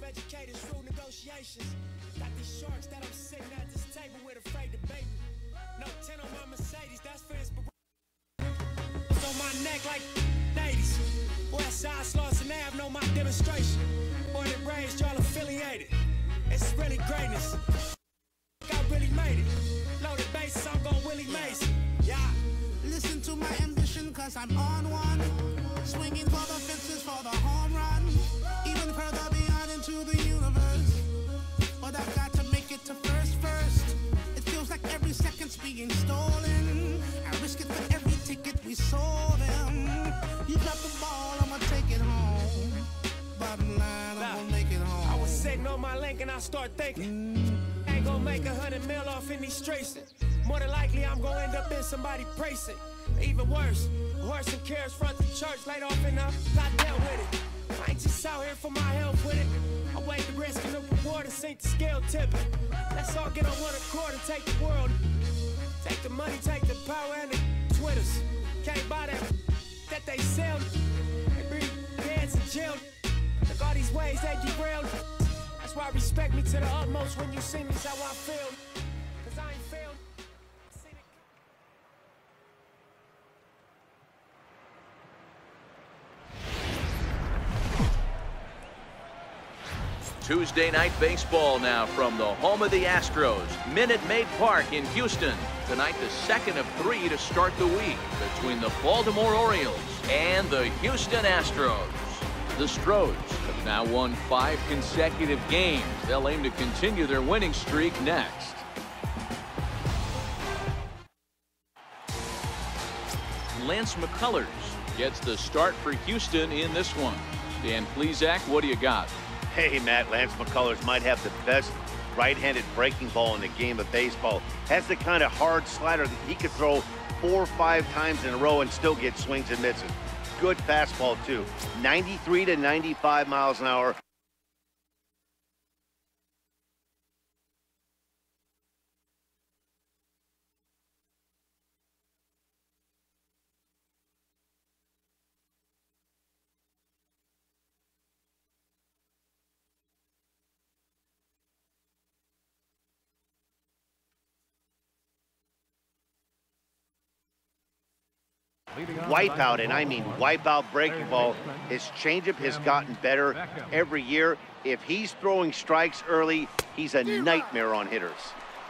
educators through negotiations. Got these sharks that I'm sitting at this table with, afraid to bait me. No 10 on my Mercedes, that's for inspiration. On my neck like 80s. Westside Sloss and Ave know my demonstration. Born and raised, y'all affiliated. It's really greatness. I really made it. Loaded bases, I'm going Willie Mason. Yeah. Listen to my ambition, cause I'm on one. Swinging for the fences for the home run. Even further beyond into the universe. But I've got to make it to first. It feels like every second's being stolen. I risk it for every ticket we sold them. You drop the ball, I'ma take it home. Bottom line, I'm gonna make it home. I was sitting on my link and I start thinking, ain't gonna make 100 mil off in these streets. More than likely, I'm gonna end up in somebody precinct. Even worse, a horse and carriage front the church, laid off enough, I dealt with it. I ain't just out here for my health with it. I weigh the risk and the reward and sink the scale tipping. Let's all get on one accord and take the world. Take the money, take the power and the Twitters. Can't buy that they sell. They bring bands in jail. Look all these ways they derailed. That's why respect me to the utmost when you see me, how I feel. Cause I ain't failed. Tuesday night baseball now from the home of the Astros, Minute Maid Park in Houston. Tonight, the second of 3 to start the week between the Baltimore Orioles and the Houston Astros. The Stros have now won 5 consecutive games. They'll aim to continue their winning streak next. Lance McCullers gets the start for Houston in this one. Dan Plesac, what do you got? Hey, Matt, Lance McCullers might have the best right-handed breaking ball in the game of baseball. Has the kind of hard slider that he could throw 4 or 5 times in a row and still get swings and misses. Good fastball, too. 93 to 95 miles an hour. Wipeout, and I mean wipeout breaking ball. His changeup has gotten better every year. If he's throwing strikes early, he's a nightmare on hitters.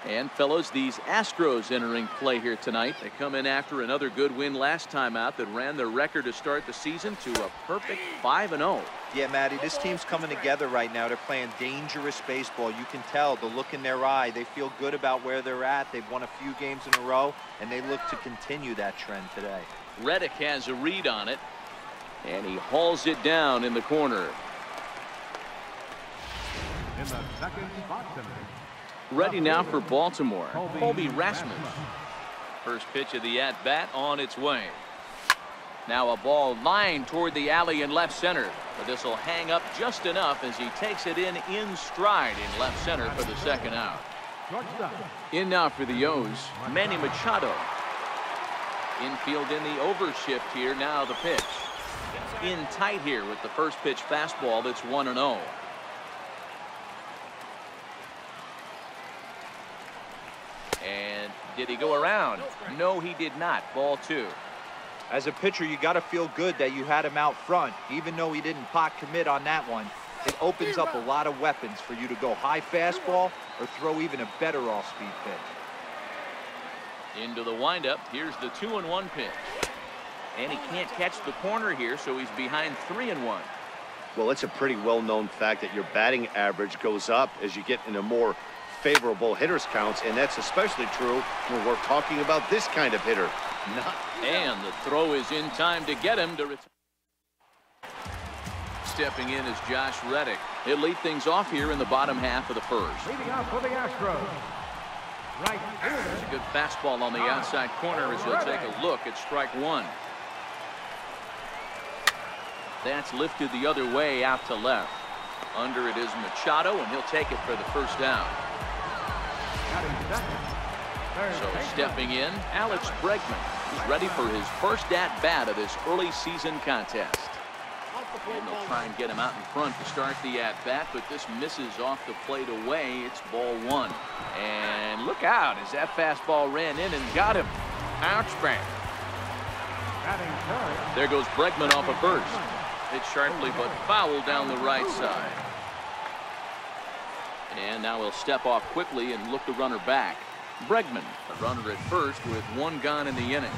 And fellows, these Astros entering play here tonight. They come in after another good win last time out that ran their record to start the season to a perfect 5-0. Yeah, Matty, this team's coming together right now. They're playing dangerous baseball. You can tell the look in their eye. They feel good about where they're at. They've won a few games in a row, and they look to continue that trend today. Reddick has a read on it, and he hauls it down in the corner. In the second spot tonight, ready now for Baltimore, Colby Rasmus. First pitch of the at-bat on its way. Now a ball lined toward the alley in left center, but this will hang up just enough as he takes it in stride in left center for the second out. In now for the O's, Manny Machado. Infield in the overshift here. Now the pitch. In tight here with the first pitch fastball that's 1-0. And did he go around? No, he did not. Ball 2. As a pitcher, you got to feel good that you had him out front. Even though he didn't pot commit on that one, it opens up a lot of weapons for you to go high fastball or throw even a better off-speed pitch. Into the windup. Here's the 2-1 pitch. And he can't catch the corner here, so he's behind 3-1. Well, it's a pretty well-known fact that your batting average goes up as you get into more favorable hitters counts, and that's especially true when we're talking about this kind of hitter. And the throw is in time to get him to return. Stepping in is Josh Reddick. He'll lead things off here in the bottom half of the first. leading off for the Astros, right fielder. There's a good fastball on the outside corner as he'll take a look at strike 1. That's lifted the other way out to left. Under it is Machado, and he'll take it for the first down. So stepping in, Alex Bregman, who's ready for his first at-bat of this early season contest. And they'll try and get him out in front to start the at-bat, but this misses off the plate away. It's ball one. And look out as that fastball ran in and got him. Ouch, bang. There goes Bregman off of first. Hit sharply but foul down the right side. And now he'll step off quickly and look the runner back. Bregman, a runner at first with one gone in the inning.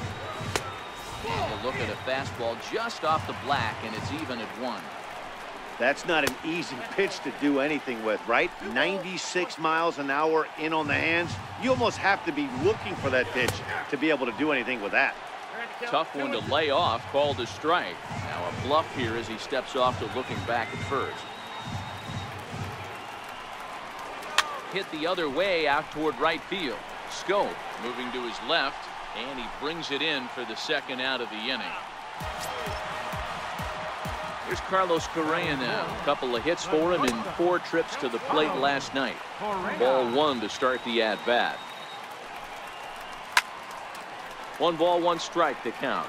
And we'll look at a fastball just off the black, and it's even at one. That's not an easy pitch to do anything with, right? 96 miles an hour in on the hands. You almost have to be looking for that pitch to be able to do anything with that. Tough one to lay off, called a strike. Now a bluff here as he steps off to looking back at first. Hit the other way out toward right field. Scope moving to his left, and he brings it in for the second out of the inning. Here's Carlos Correa now. A couple of hits for him in 4 trips to the plate last night. Ball one to start the at-bat. 1 ball, 1 strike to count.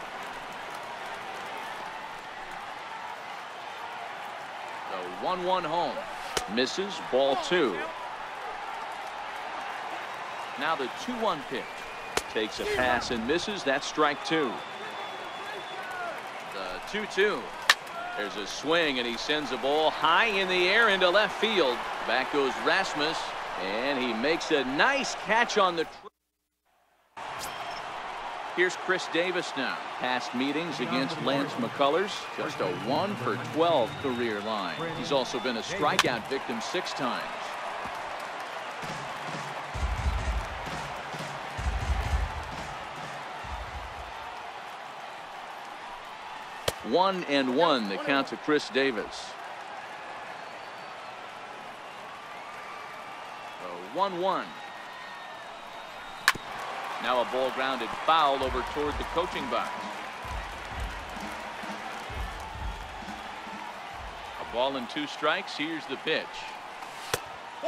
The 1-1 home. Misses, ball 2. Now the 2-1 pitch. Takes a pass and misses. That's strike 2. The 2-2. There's a swing, and he sends a ball high in the air into left field. Back goes Rasmus, and he makes a nice catch on the. Here's Chris Davis now. Past meetings against Lance McCullers, just a 1 for 12 career line. He's also been a strikeout victim 6 times. 1-1 the count to Chris Davis. 1-1. Now a ball grounded foul over toward the coaching box. A ball and 2 strikes. Here's the pitch.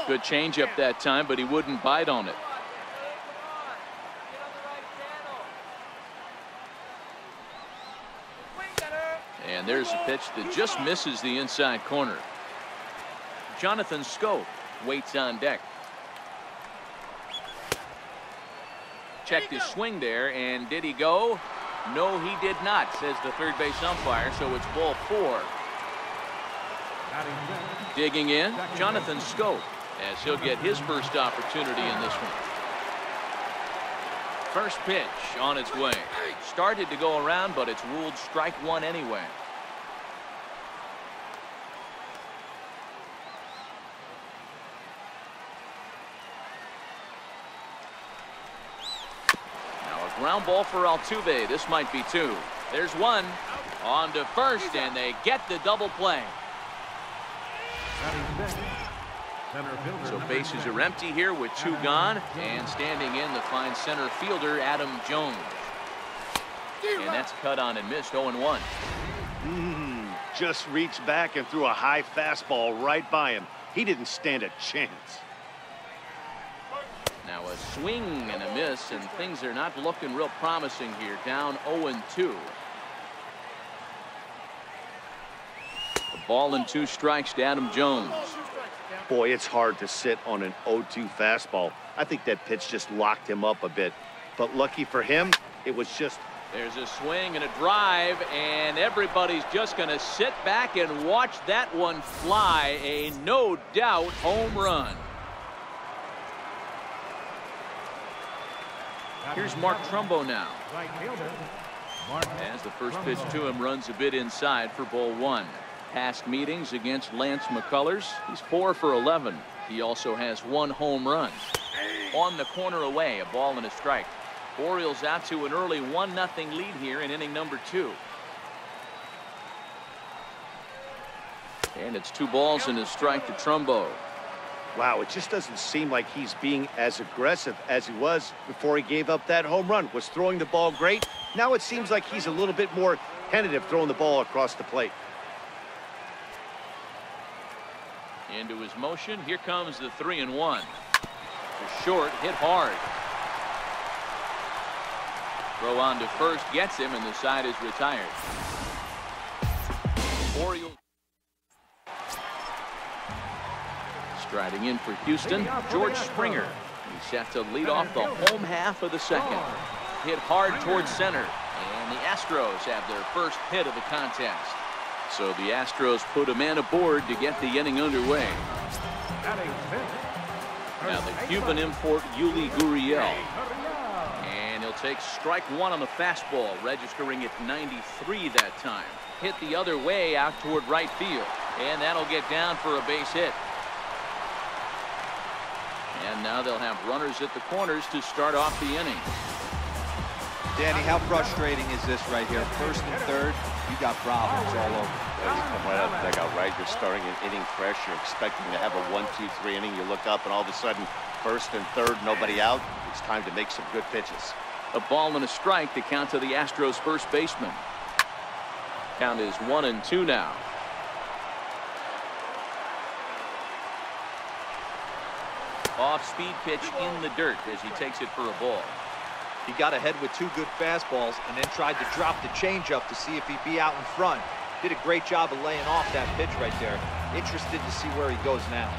Good changeup that time, but he wouldn't bite on it. And there's a pitch that just misses the inside corner. Jonathan Scope waits on deck. Checked his swing there, and did he go? No, he did not, says the third base umpire, so it's ball 4. Digging in, Jonathan Scope, as he'll get his first opportunity in this one. First pitch on its way. Started to go around, but it's ruled strike 1 anyway. Ground ball for Altuve. This might be 2. There's 1. On to first, and they get the double play. So bases are empty here with 2 gone, and standing in the fine center fielder Adam Jones. And that's cut on and missed. 0-1. Just reached back and threw a high fastball right by him. He didn't stand a chance. Now a swing and a miss, and things are not looking real promising here. Down 0-2. A ball and 2 strikes to Adam Jones. Boy, it's hard to sit on an 0-2 fastball. I think that pitch just locked him up a bit. But lucky for him, it was just. There's a swing and a drive, and everybody's just going to sit back and watch that one fly. A no doubt home run. Here's Mark Trumbo now. As the first pitch to him runs a bit inside for ball 1. Past meetings against Lance McCullers, he's 4 for 11. He also has 1 home run. On the corner away, a ball and a strike. Orioles out to an early 1-0 lead here in inning number 2. And it's 2 balls and a strike to Trumbo. Wow, it just doesn't seem like he's being as aggressive as he was before he gave up that home run. Was throwing the ball great. Now it seems like he's a little bit more tentative throwing the ball across the plate. Into his motion. Here comes the 3-1. To short, hit hard. Throw on to first, gets him, and the side is retired. Orioles. Striding in for Houston, George Springer. He's set to lead off the home half of the second. Hit hard towards center, and the Astros have their first hit of the contest. So the Astros put a man aboard to get the inning underway. Now the Cuban import Yuli Gurriel. And he'll take strike one on the fastball, registering at 93 that time. Hit the other way out toward right field, and that'll get down for a base hit. And now they'll have runners at the corners to start off the inning. Danny, how frustrating is this right here? First and third, you got problems all over. Yeah, you come right out of the dugout, right? You're starting an inning fresh. You're expecting to have a 1-2-3 inning. You look up, and all of a sudden, first and third, nobody out. It's time to make some good pitches. A ball and a strike to count to the Astros first baseman. Count is 1-2 now. Off-speed pitch in the dirt as he takes it for a ball. He got ahead with two good fastballs and then tried to drop the changeup to see if he'd be out in front. Did a great job of laying off that pitch right there. Interested to see where he goes now.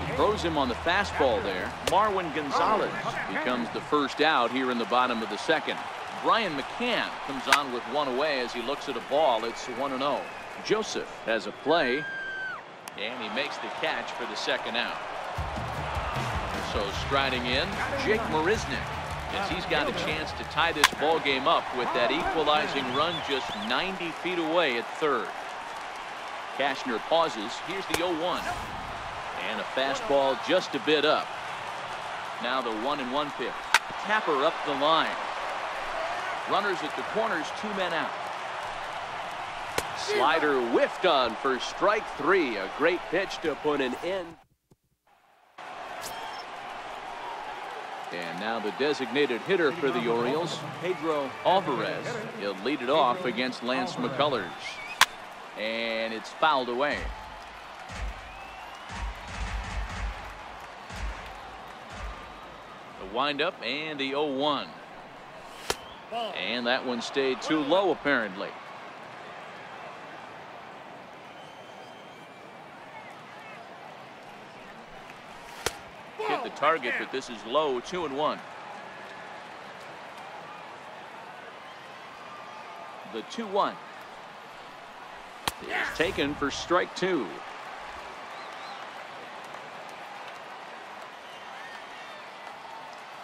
He throws him on the fastball there. Marwin Gonzalez becomes the first out here in the bottom of the second. Brian McCann comes on with one away as he looks at a ball. It's 1-0. Joseph has a play, and he makes the catch for the second out. So striding in, Jake Marisnick, as he's got a chance to tie this ball game up with that equalizing run just 90 feet away at third. Cashner pauses. Here's the 0-1. And a fastball just a bit up. Now the 1-1 pitch. Tapper up the line. Runners at the corners, two men out. Slider whiffed on for strike three. A great pitch to put an end. And now the designated hitter for the Orioles, Pedro Alvarez. He'll lead it off against Lance McCullers. And it's fouled away. The windup and the 0-1. And that one stayed too low apparently. Hit the target, but this is low. 2-1. The 2-1 is taken for strike two.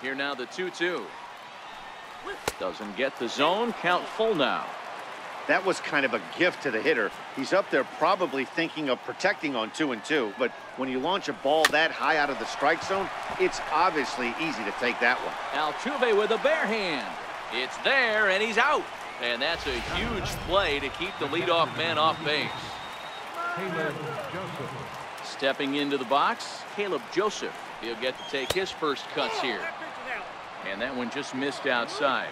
Here now the 2-2. Doesn't get the zone. Count full now. That was kind of a gift to the hitter. He's up there probably thinking of protecting on 2-2, but when you launch a ball that high out of the strike zone, it's obviously easy to take that one. Altuve with a bare hand. It's there, and he's out. And that's a huge play to keep the leadoff man off base. Stepping into the box, Caleb Joseph. He'll get to take his first cuts here. And that one just missed outside.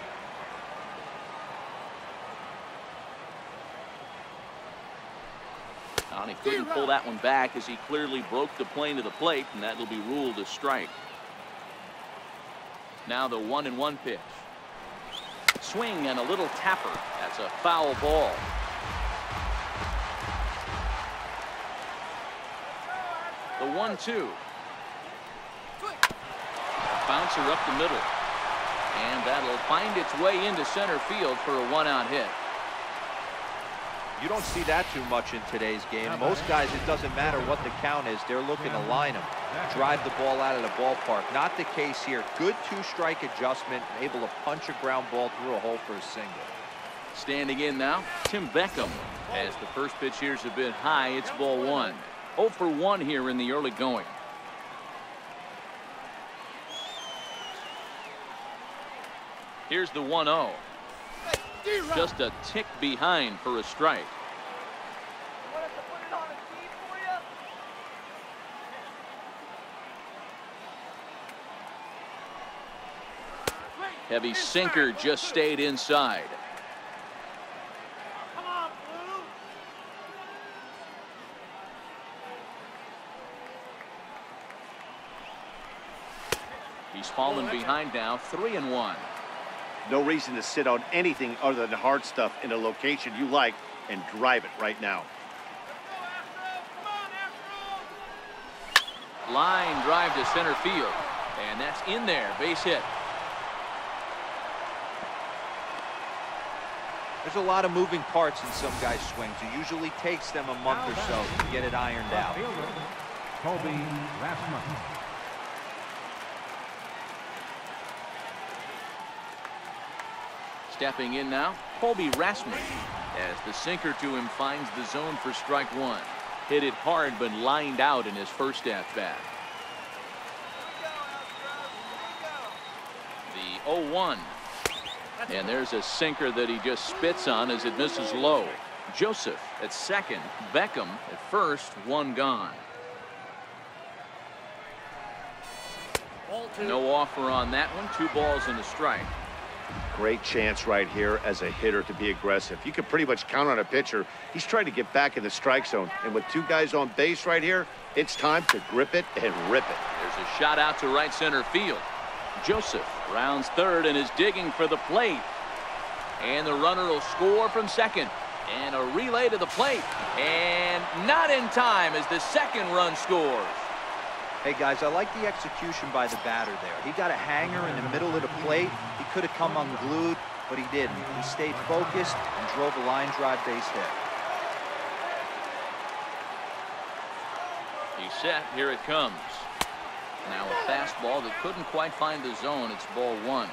He couldn't pull that one back as he clearly broke the plane to the plate, and that will be ruled a strike. Now the 1-1 pitch. Swing and a little tapper. That's a foul ball. The 1-2. Bouncer up the middle. And that'll find its way into center field for a one-out hit. You don't see that too much in today's game. Most guys, it doesn't matter what the count is. They're looking to line them, drive the ball out of the ballpark. Not the case here. Good two-strike adjustment, able to punch a ground ball through a hole for a single. Standing in now, Tim Beckham. As the first pitch here's a bit high, it's ball one. 0 for 1 here in the early going. Here's the 1-0. Just a tick behind for a strike. Heavy sinker just stayed inside. He's fallen behind now, 3-1. No reason to sit on anything other than hard stuff in a location you like and drive it right now. Line drive to center field. And that's in there. Base hit. There's a lot of moving parts in some guys' swings. It usually takes them a month or so to get it ironed out. Colby Rasmus. Stepping in now, Colby Rasmus, as the sinker to him finds the zone for strike one. Hit it hard, but lined out in his first at-bat. The 0-1. And there's a sinker that he just spits on as it misses low. Joseph at second, Beckham at first, one gone. No offer on that one, 2 balls and a strike. Great chance right here as a hitter to be aggressive. You can pretty much count on a pitcher. He's trying to get back in the strike zone. And with 2 guys on base right here, it's time to grip it and rip it. There's a shot out to right center field. Joseph rounds third and is digging for the plate. And the runner will score from second. And a relay to the plate. And not in time as the second run scores. Hey guys, I like the execution by the batter there. He got a hanger in the middle of the plate. He could have come unglued, but he didn't. He stayed focused and drove a line drive base hit. He's set. Here it comes. Now a fastball that couldn't quite find the zone. It's ball 1.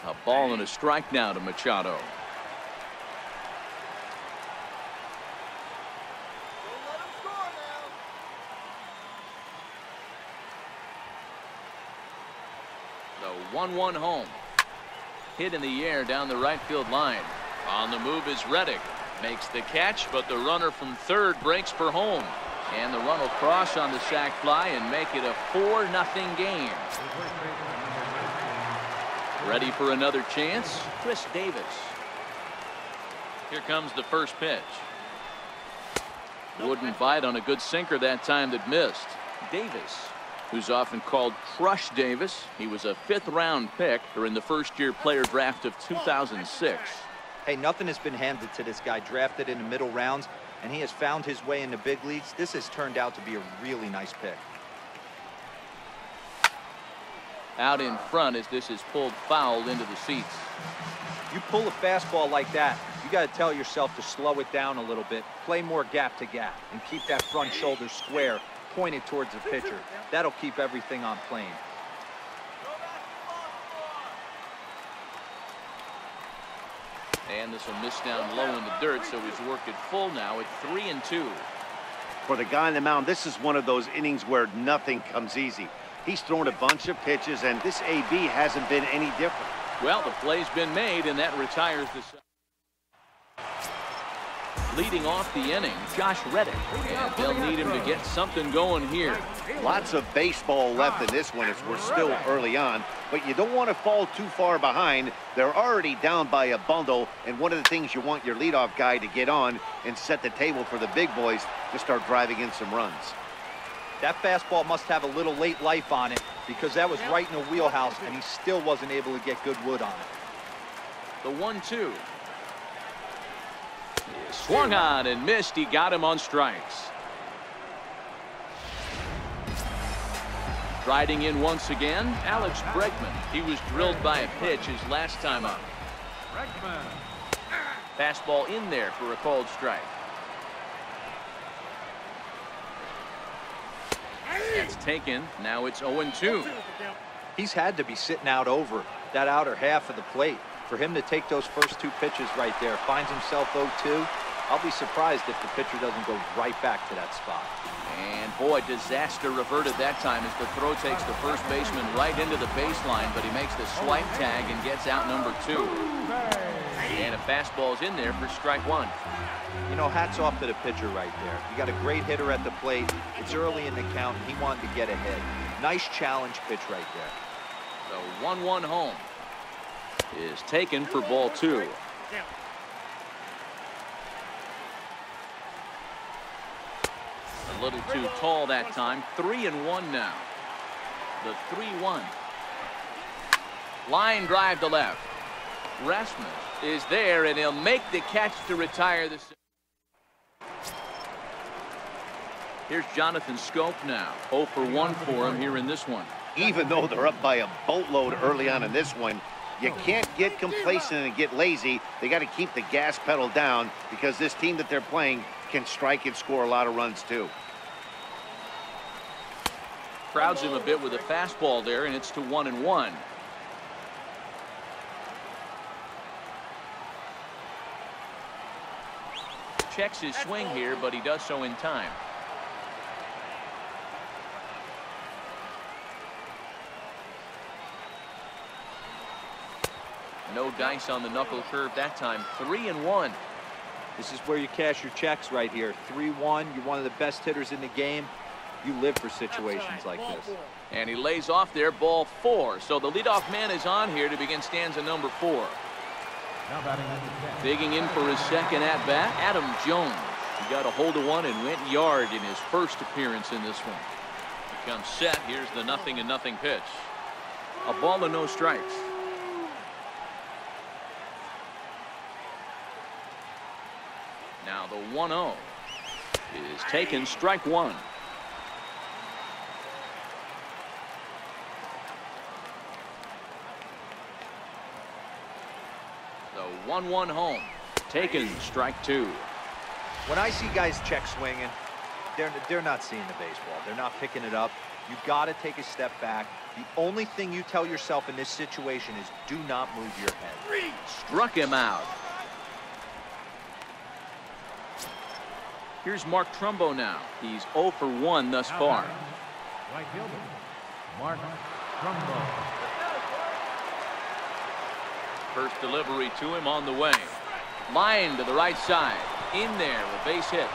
A ball and a strike now to Machado. The 1-1 home. Hit in the air down the right field line. On the move is Reddick. Makes the catch, but the runner from third breaks for home. And the run will cross on the sac fly and make it a 4-0 game. Ready for another chance, Chris Davis. Here comes the first pitch. Wouldn't bite on a good sinker that time that missed. Davis, who's often called Crush Davis. He was a 5th-round pick during the first-year player draft of 2006. Hey, nothing has been handed to this guy. Drafted in the middle rounds, and he has found his way in the big leagues. This has turned out to be a really nice pick. Out in front as this is pulled foul into the seats. You pull a fastball like that, you got to tell yourself to slow it down a little bit, play more gap to gap, and keep that front shoulder square pointed towards the pitcher. That'll keep everything on plane. And this will miss down low in the dirt, so he's worked it full now at 3-2. For the guy on the mound, this is one of those innings where nothing comes easy. He's thrown a bunch of pitches, and this AB hasn't been any different. Well, the play's been made, and that retires the... Leading off the inning, Josh Reddick. And they'll need him to get something going here. Lots of baseball left in this one as we're still early on, but you don't want to fall too far behind. They're already down by a bundle, and one of the things you want your leadoff guy to get on and set the table for the big boys to start driving in some runs. That fastball must have a little late life on it because that was right in the wheelhouse, and he still wasn't able to get good wood on it. The 1-2. Swung on and missed. He got him on strikes. Riding in once again, Alex Bregman. He was drilled by a pitch his last time up. Fastball in there for a called strike. That's taken. Now it's 0-2. He's had to be sitting out over that outer half of the plate. For him to take those first 2 pitches right there, finds himself 0-2. I'll be surprised if the pitcher doesn't go right back to that spot. And boy, disaster reverted that time as the throw takes the first baseman right into the baseline, but he makes the swipe tag and gets out number 2. And a fastball's in there for strike 1. You know, hats off to the pitcher right there. You got a great hitter at the plate. It's early in the count, and he wanted to get ahead. Nice challenge pitch right there. The 1-1 home is taken for ball 2. A little too tall that time. 3-1 now. The 3-1. Line drive to left. Rasmus is there, and he'll make the catch to retire this. Here's Jonathan Scope now. 0 for 1 for him here in this one. Even though they're up by a boatload early on in this one, you can't get complacent and get lazy. They got to keep the gas pedal down because this team that they're playing can strike and score a lot of runs too. Crowds him a bit with a fastball there, and it's to 1-1. Checks his swing here, but he does so in time. No dice on the knuckle curve that time. 3-1. This is where you cash your checks right here. 3-1. You're one of the best hitters in the game. You live for situations like this. And he lays off there, ball 4. So the leadoff man is on here to begin stanza number 4. Digging in for his second at-bat, Adam Jones. He got a hold of one and went yard in his first appearance in this one. He comes set. Here's the 0-0 pitch. A ball and no strikes. Now the 1-0 is taken, strike 1. The 1-1 home, taken, strike 2. When I see guys check swinging, they're not seeing the baseball. They're not picking it up. You got to take a step back. The only thing you tell yourself in this situation is do not move your head. Struck him out. Here's Mark Trumbo now. He's 0 for 1 thus far. Right fielder, Mark Trumbo. First delivery to him on the way. Line to the right side. In there, a base hit.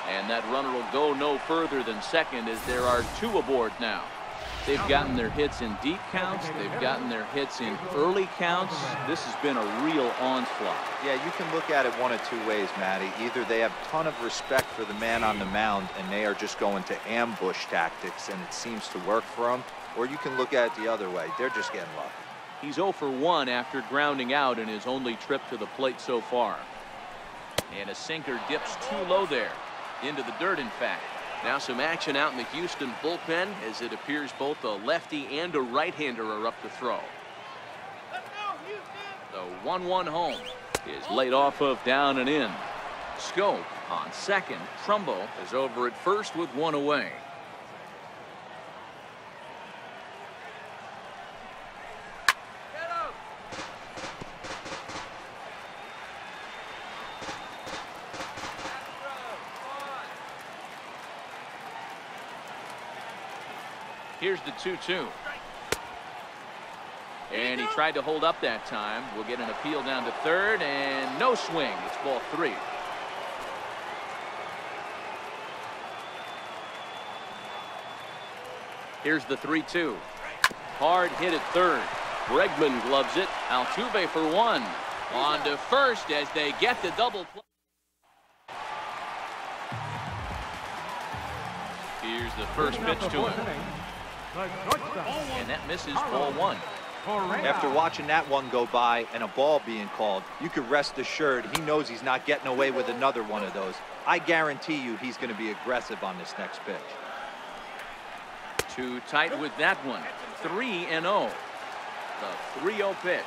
And that runner will go no further than second as there are 2 aboard now. They've gotten their hits in deep counts. They've gotten their hits in early counts. This has been a real onslaught. Yeah, you can look at it one of 2 ways, Matty. Either they have a ton of respect for the man on the mound and they are just going to ambush tactics and it seems to work for them, or you can look at it the other way. They're just getting lucky. He's 0 for 1 after grounding out in his only trip to the plate so far. And a sinker dips too low there. Into the dirt, in fact. Now some action out in the Houston bullpen as it appears both a lefty and a right-hander are up to throw. The 1-1 home is laid off of down and in. Scope on second. Trumbo is over at first with 1 away. Here's the 2-2. And he tried to hold up that time. We'll get an appeal down to third and no swing. It's ball 3. Here's the 3-2. Hard hit at third. Bregman gloves it. Altuve for 1. On to first as they get the double play. Here's the first pitch to him. And that misses, ball 1. After watching that one go by and a ball being called, you could rest assured he knows he's not getting away with another one of those. I guarantee you he's going to be aggressive on this next pitch. Too tight with that one. 3-0. The 3-0 pitch.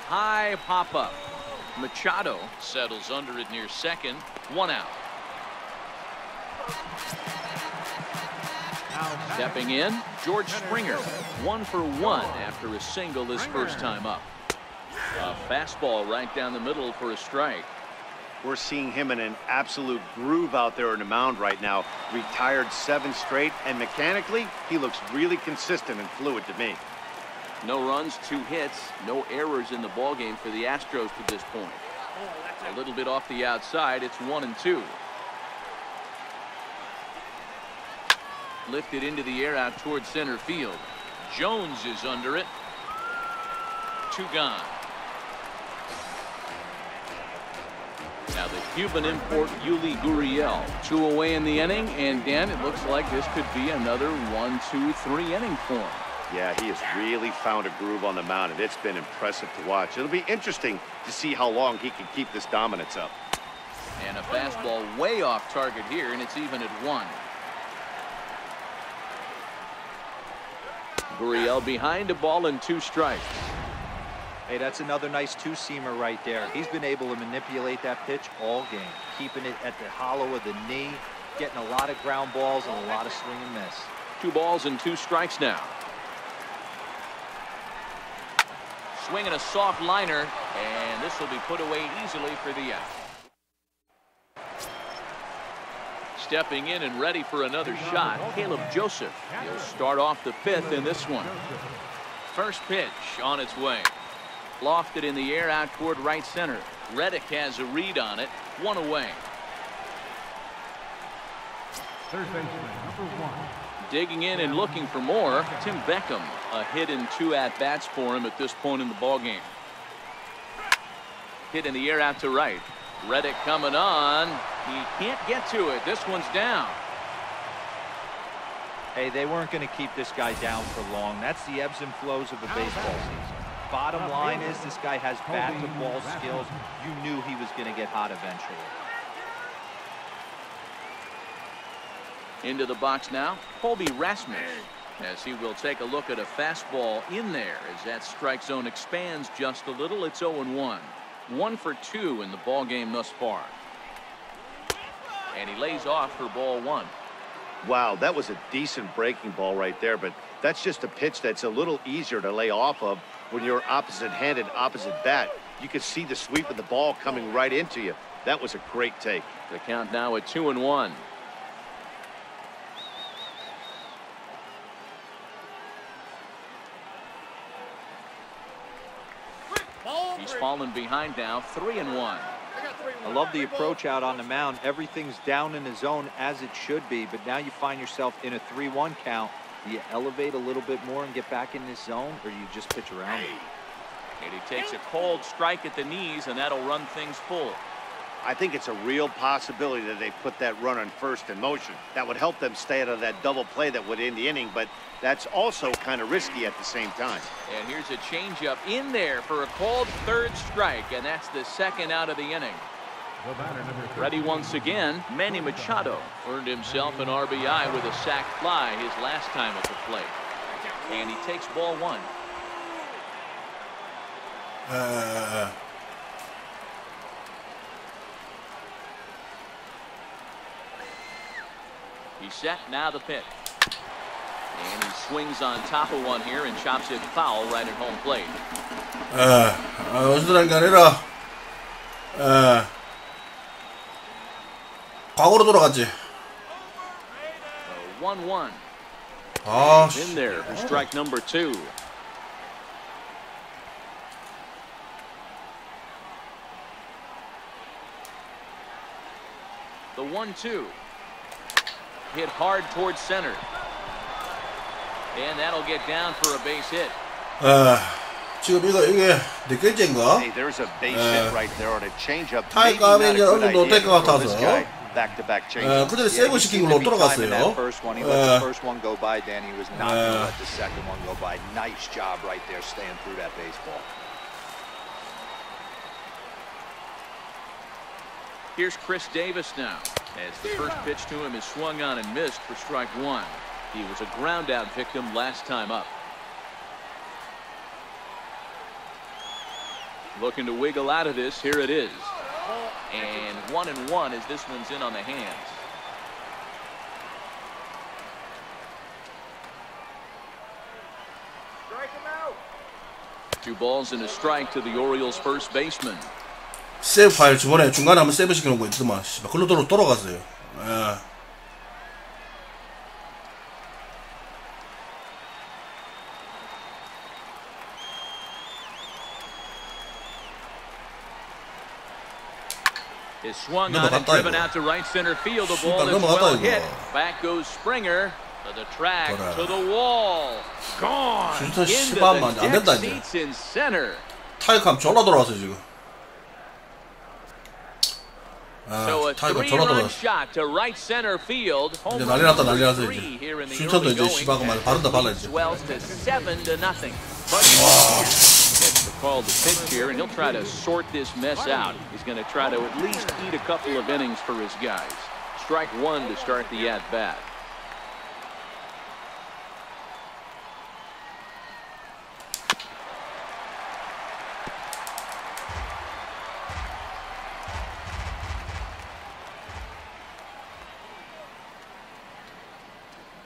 High pop-up. Machado settles under it near second. 1 out. Stepping in, George Springer. 1 for 1 after a single his first time up. A fastball right down the middle for a strike. We're seeing him in an absolute groove out there on the mound right now. Retired 7 straight, and mechanically, he looks really consistent and fluid to me. No runs, 2 hits, no errors in the ballgame for the Astros to this point. A little bit off the outside, it's 1-2. Lifted into the air out towards center field. Jones is under it. 2 gone. Now the Cuban import Yuli Gurriel. 2 away in the inning, and Dan, it looks like this could be another 1-2-3 inning for him. Yeah, he has really found a groove on the mound, and it's been impressive to watch. It'll be interesting to see how long he can keep this dominance up. And a fastball way off target here, and it's even at 1. Gurriel behind a ball and 2 strikes. Hey, that's another nice two-seamer right there. He's been able to manipulate that pitch all game, keeping it at the hollow of the knee, getting a lot of ground balls and a lot of swing and miss. 2 balls and 2 strikes now. Swinging a soft liner, and this will be put away easily for the out. Stepping in and ready for another shot, Caleb Joseph. He'll start off the 5th in this one. First pitch on its way. Lofted in the air out toward right center. Reddick has a read on it. 1 away. Third baseman, number 1. Digging in and looking for more, Tim Beckham. A hit in 2 at-bats for him at this point in the ballgame. Hit in the air out to right. Reddick coming on. He can't get to it. This one's down. Hey, they weren't going to keep this guy down for long. That's the ebbs and flows of a baseball season. Bottom line is this guy has bat-to-ball skills. You knew he was going to get hot eventually. Into the box now, Colby Rasmus, as he will take a look at a fastball in there as that strike zone expands just a little. It's 0-1. 1 for 2 in the ball game thus far. And he lays off for ball 1. Wow, that was a decent breaking ball right there, but that's just a pitch that's a little easier to lay off of when you're opposite-handed, opposite bat. You could see the sweep of the ball coming right into you. That was a great take. The count now at 2-1. He's fallen behind now, 3-1. I love the approach out on the mound. Everything's down in the zone as it should be, but now you find yourself in a 3-1 count. Do you elevate a little bit more and get back in this zone, or do you just pitch around it? And he takes a cold strike at the knees, and that'll run things full. I think it's a real possibility that they put that run on first in motion. That would help them stay out of that double play that would end the inning, but that's also kind of risky at the same time. And here's a changeup in there for a called 3rd strike, and that's the 2nd out of the inning. Ready once again, Manny Machado earned himself an RBI with a sac fly his last time at the plate. And he takes ball 1. He's set, now the pitch. And he swings on top of one here and chops it foul right at home plate. 어디서란 게 아니라 과거로 돌아갔지. 1-1. 아, In there for strike number 2. The 1-2. Hit hard towards center. And that'll get down for a base hit. 지금 이게 네 개째인가? Hey, there's a base hit right there on a changeup. 타이감이 이제 어느 정도 될 것 같아서 back-to-back change. 그대로 세이브 시킨 걸로 돌아갔어요. First one, he let the first one go by, then he was not going to let the second one go by. Nice job right there, staying through that baseball. Here's Chris Davis now, as the first pitch to him is swung on and missed for strike 1. He was a ground out victim last time up. Looking to wiggle out of this. Here it is. And 1-1 as this one's in on the hands. Strike him out. 2 balls and a strike to the Orioles first baseman. 세이브 파일 저번에 중간에 한번 세이브 시키는 거 있더만. 글로 돌아갔어요. Is swung on and driven out to right center field. The ball is well hit. Back goes Springer to the track, to the wall. Gone into the deck seats in center. 타이감 졸라 돌아왔어요 지금. So a three-run shot to right center field. 이제 난리 났다 난리 났어 이제. 춘천도 이제 씨바가 말 바른다 발라 이제. Swells to 7-0. Gets the call to pitch here, and he'll try to sort this mess out. He's going to try to at least eat a couple of innings for his guys. Strike one to start the at-bat.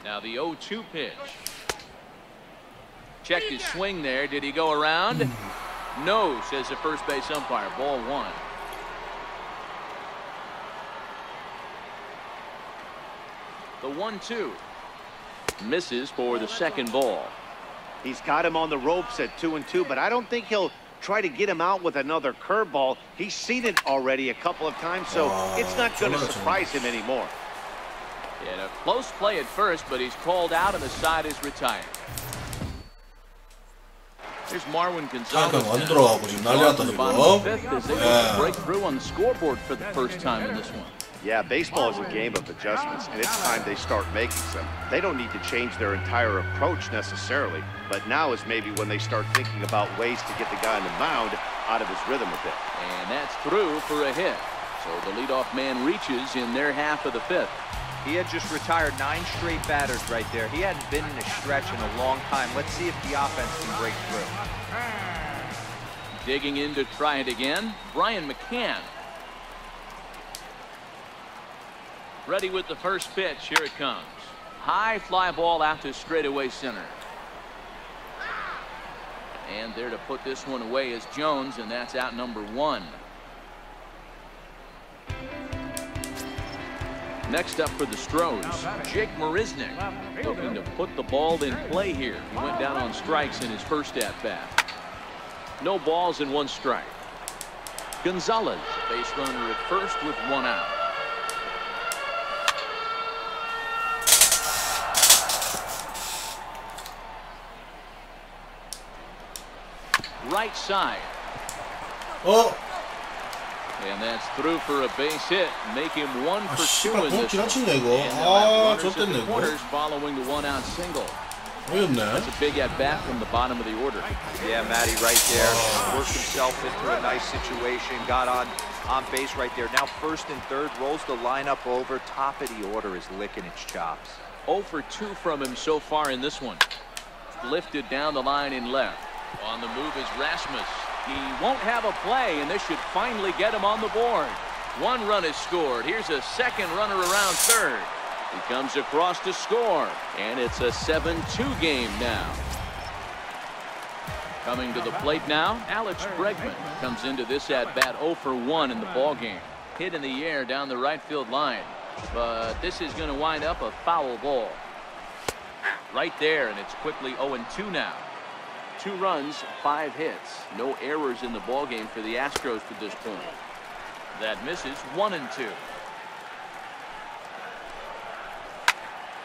Now the 0-2 pitch. Checked his swing there. Did he go around? No, says the first base umpire. Ball one. The 1-2. Misses for the second ball. He's got him on the ropes at 2-2, but I don't think he'll try to get him out with another curveball. He's seen it already a couple of times, so it's not going to surprise him anymore. Yeah, a close play at first, but he's called out and the side is retired. Here's Marwin Gonzalez. Break through on the scoreboard for the first time in this one. Yeah, baseball is a game of adjustments, and it's time they start making some. They don't need to change their entire approach necessarily, but now is maybe when they start thinking about ways to get the guy on the mound out of his rhythm a bit. And that's through for a hit. So the leadoff man reaches in their half of the fifth. He had just retired 9 straight batters right there. He hadn't been in a stretch in a long time. Let's see if the offense can break through. Digging in to try it again, Brian McCann. Ready with the first pitch. Here it comes. High fly ball out to straightaway center. And there to put this one away is Jones, and that's out number 1. Next up for the Stros, Jake Marisnick, looking to put the ball in play here. He went down on strikes in his first at-bat. No balls and 1 strike. Gonzalez, base runner at first with 1 out. Right side. Oh. And that's through for a base hit. Make him 1 for 2 in this one. Corners following the 1-out single. That's a big at bat from the bottom of the order. Yeah, Matty, right there. Worked himself into a nice situation. Got on base right there. Now first and third, rolls the lineup over. Top of the order is licking its chops. 0 for 2 from him so far in this one. Lifted down the line in left. On the move is Rasmus. He won't have a play, and this should finally get him on the board. 1 run is scored. Here's a second runner around third. He comes across to score, and it's a 7-2 game now. Coming to the plate now, Alex Bregman comes into this at-bat 0 for 1 in the ballgame. Hit in the air down the right field line, but this is going to wind up a foul ball. Right there, and it's quickly 0-2 now. 2 runs, 5 hits. No errors in the ballgame for the Astros to this point. That misses 1-2.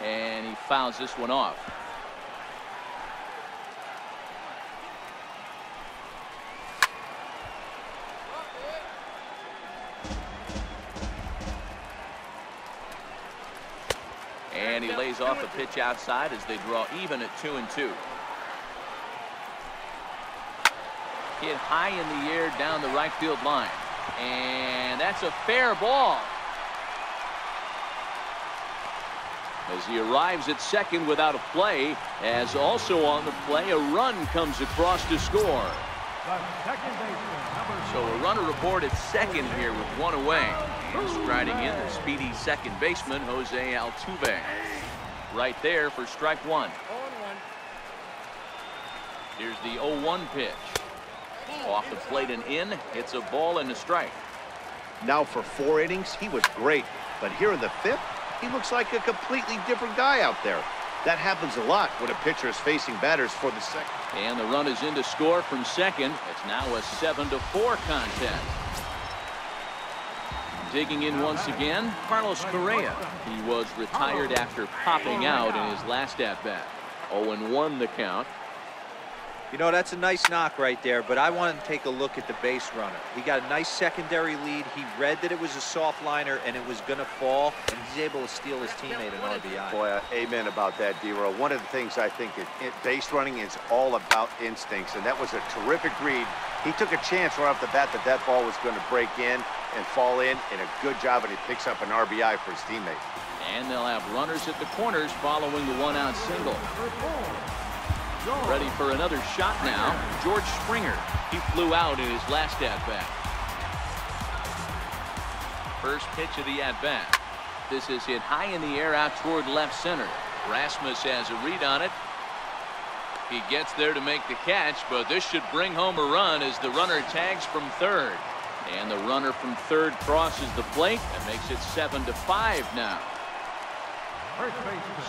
And he fouls this one off. And he lays off a pitch outside as they draw even at 2-2. Hit high in the air down the right field line. And that's a fair ball. As he arrives at second without a play, as also on the play, a run comes across to score. So a runner aboard at second here with 1 away. And striding in the speedy second baseman, Jose Altuve. Right there for strike 1. Here's the 0-1 pitch. Off the plate and in. It's a ball and a strike. Now for 4 innings, he was great. But here in the 5th, he looks like a completely different guy out there. That happens a lot when a pitcher is facing batters for the second. And the run is in to score from second. It's now a 7-4 contest. Digging in once again, Carlos Correa. He was retired after popping out in his last at-bat. 0-1 the count. You know, that's a nice knock right there, but I want to take a look at the base runner. He got a nice secondary lead. He read that it was a soft liner and it was going to fall, and he's able to steal his teammate an RBI. Boy, amen about that, D-Row. One of the things I think base running is all about instincts, and that was a terrific read. He took a chance right off the bat that ball was going to break in and fall in, and a good job, and he picks up an RBI for his teammate. And they'll have runners at the corners following the one-out single. Ready for another shot now. George Springer. He flew out in his last at-bat. First pitch of the at-bat. This is hit high in the air out toward left center. Rasmus has a read on it. He gets there to make the catch, but this should bring home a run as the runner tags from third. And the runner from third crosses the plate and makes it 7-5 now.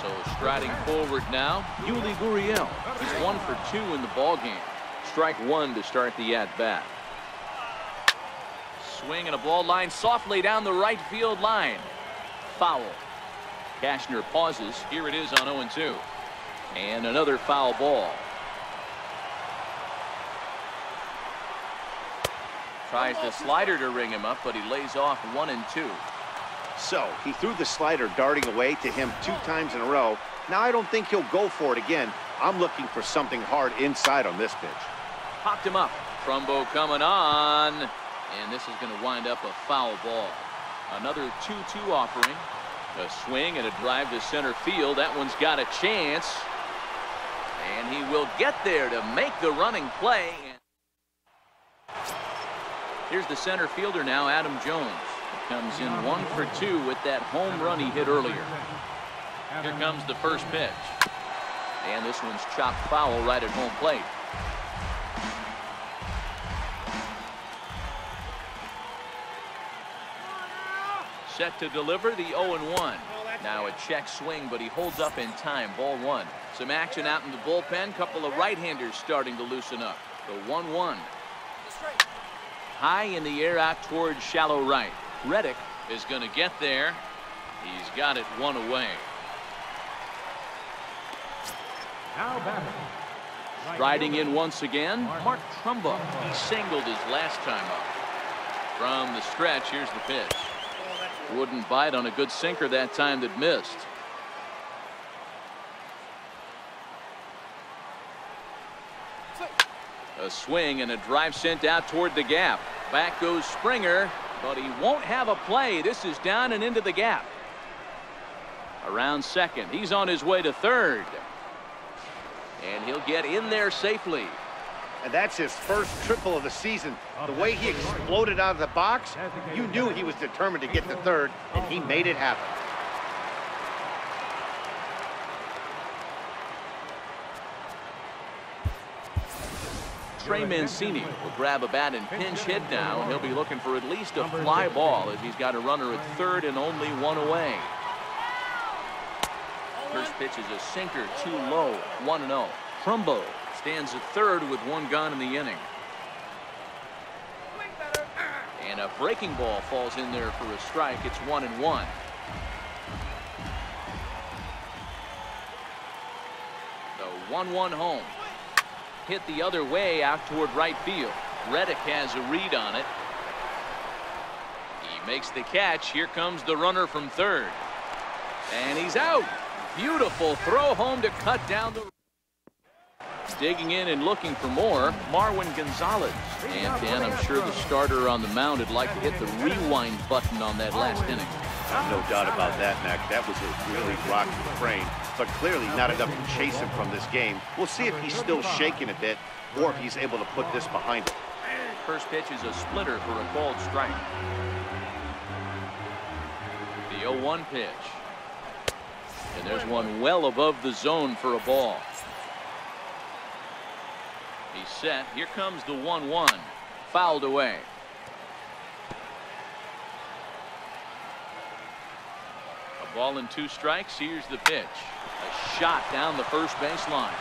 So striding forward now, Yuli Gurriel. He's 1 for 2 in the ballgame. Strike one to start the at-bat. Swing and a ball line softly down the right field line. Foul. Cashner pauses. Here it is on 0-2. And another foul ball. Tries the slider to ring him up, but he lays off 1 and 2. So he threw the slider darting away to him 2 times in a row. Now I don't think he'll go for it again. I'm looking for something hard inside on this pitch. Popped him up. Trumbo coming on. And this is going to wind up a foul ball. Another 2-2 offering. A swing and a drive to center field. That one's got a chance. And he will get there to make the running play. Here's the center fielder now, Adam Jones. Comes in 1 for 2 with that home run he hit earlier. Here comes the first pitch. And this one's chopped foul right at home plate. Set to deliver the 0-1. Now a check swing, but he holds up in time. Ball 1. Some action out in the bullpen. Couple of right-handers starting to loosen up. The 1-1. High in the air out towards shallow right. Reddick is going to get there. He's got it 1 away. Now batting. Riding in once again, Mark Trumbo. He singled his last time up. From the stretch, here's the pitch. Wouldn't bite on a good sinker that time that missed. A swing and a drive sent out toward the gap. Back goes Springer, but he won't have a play. This is down and into the gap. Around second. He's on his way to third. And he'll get in there safely. And that's his first triple of the season. The way he exploded out of the box, you knew he was determined to get to third, and he made it happen. Trey Mancini will grab a bat and pinch hit now, and he'll be looking for at least a fly ball as he's got a runner at third and only 1 away. First pitch is a sinker, too low, 1-0. Trumbo stands at third with 1 gone in the inning. And a breaking ball falls in there for a strike. It's 1-1. The 1-1 home. Hit the other way out toward right field. Reddick has a read on it. He makes the catch. Here comes the runner from third. And he's out. Beautiful throw home to cut down the... Digging in and looking for more, Marwin Gonzalez. And Dan, I'm sure the starter on the mound would like to hit the rewind button on that last inning. No doubt about that, Mac. That was a really rocky frame, but clearly not enough to chase him from this game. We'll see if he's still shaking a bit or if he's able to put this behind him. First pitch is a splitter for a called strike. The 0-1 pitch. And there's one well above the zone for a ball. He's set. Here comes the 1-1. Fouled away. A ball and 2 strikes. Here's the pitch. A shot down the first baseline.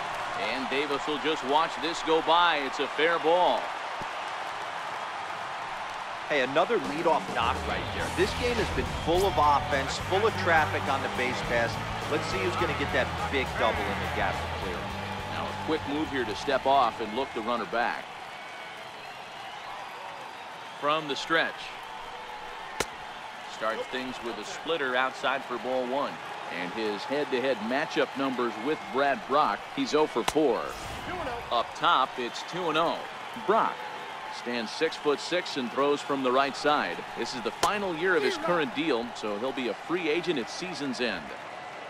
And Davis will just watch this go by. It's a fair ball. Hey, another leadoff knock right there. This game has been full of offense, full of traffic on the base pass. Let's see who's going to get that big double in the gap to clear. Now a quick move here to step off and look the runner back. From the stretch. Starts things with a splitter outside for ball 1. And his head-to-head matchup numbers with Brad Brock, he's 0 for 4. Up top, it's 2-0. Brock stands 6'6" and throws from the right side. This is the final year of his current deal, so he'll be a free agent at season's end.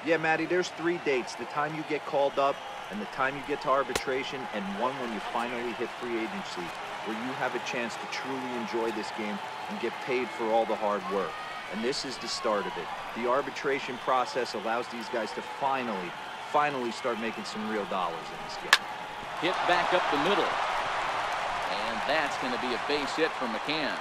Yeah, Matty, there's 3 dates: the time you get called up, and the time you get to arbitration, and one when you finally hit free agency, where you have a chance to truly enjoy this game and get paid for all the hard work. And this is the start of it. The arbitration process allows these guys to finally start making some real dollars in this game. Hit back up the middle. And that's going to be a base hit from McCann.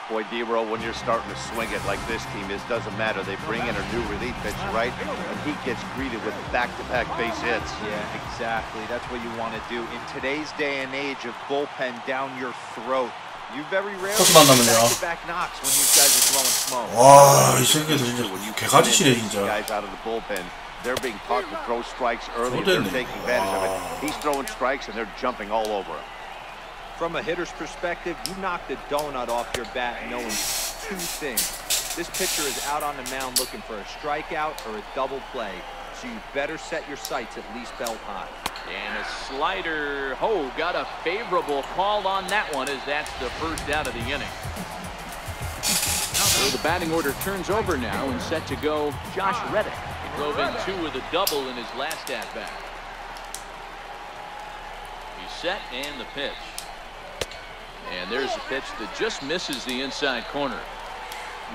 Boy, D-Row, when you're starting to swing it like this team is, doesn't matter. They bring in a new relief pitcher, right? And he gets greeted with back-to-back base hits. Yeah, exactly. That's what you want to do. In today's day and age of bullpen down your throat, you very rarely get back knocks when these guys are throwing smoke. 와, 이 새끼들 진짜 개가지시네 진짜. Guys out of the bullpen, they're being taught to throw strikes early. They're taking advantage of it. He's throwing strikes and they're jumping all over him. From a hitter's perspective, you knock the donut off your bat knowing 2 things. This pitcher is out on the mound looking for a strikeout or a double play, so you better set your sights at least belt high. And a slider. Oh, got a favorable call on that one, as that's the first out of the inning. So the batting order turns over now, and set to go Josh Reddick. He drove in 2 with a double in his last at-bat. He's set, and the pitch. And there's a pitch that just misses the inside corner.